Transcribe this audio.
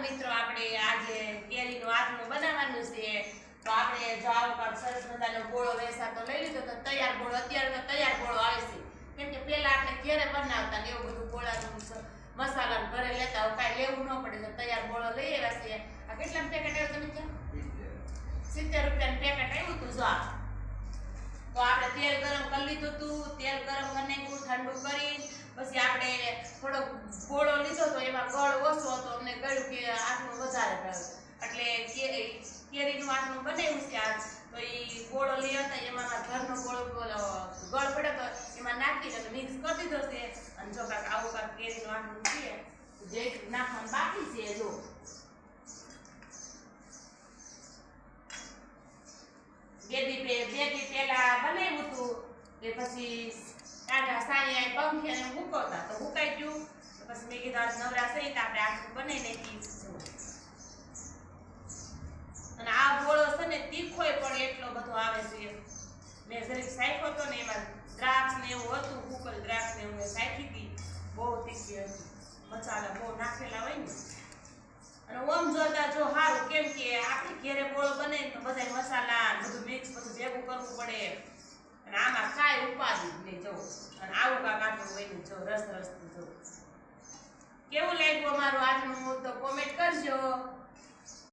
મિત્રો આપણે આજે કેરીનું આથમું બનાવવાનું છે તો આપણે જો આવો કાંક સરસ મજાનો ગોળો વેસાતો લઈ લીધો તો તૈયાર ગોળો અત્યારે તો તૈયાર ગોળો આવે છે કેમ કે પહેલા આપણે ઘરે બનાવતા ને એવું બધું ગોળાનું મસાલા ઘરે લેતા હોય કાંઈ લેવું ન પડે તો તૈયાર ગોળો લઈ આવ્યા છે આ કેટલાનું પેકેટ આવ્યું તમે ક્યાં 70 રૂપિયાનું પેકેટ આવ્યું હતું જો તો આપણે તેલ ગરમ કરી લીધું હતું તેલ ગરમ કરીને ઠંડુ કરી પછી આપણે થોડો ગોળો લીધો તો એમાં ગળ ઓછો હતો અમને ગળ્યું કે આટલું વધારે ભાવે એટલે કેરીનું આટલું બનાવ્યું છે આજ તો એ ગોળો લઈ હતા એમાં ઘરનો ગોળો ગળ પડે તો એમાં નાખી દે મિક્સ કરી દીધો છે અને જો કાંક આવું કાંક કેરીનું આટલું છે જે નાખવાનું બાકી છે જો બે દી પહેલા બનાવ્યું હતું તે પછી ટાટા સાયા પંખે ને મૂકવતા તો મુકાઈ ગયું તો પછી મેં કીધું આજ નવરા થઈ તો આપણે આટલું બનાવી નાખીશું અને આ ગોળો છે ને તીખોય પણ એટલો બધો આવે છે મેં જરીક સાખ્યો હતો ને એમાં દ્રાક્ષ ને એવું હતું કુકલ દ્રાક્ષ ને એવું મેં સાખી હતી બહુ તીખી હતી મસાલા બહુ નાખેલા હોય ને અને ઓમ જોતા જો સારું કેમ કે આપણે ઘેરે ગોળો બને તો બધા મસાલા બધું મિક્સ બધું ભેગું કરવું પડે અને આમાં કાંઈ ઉપાધિ જ નહીં જો અને આવું કાંક આટલું બન્યું જો રસ જો કેવું લાગ્યું અમારું આજનું તો કોમેન્ટ કરજો।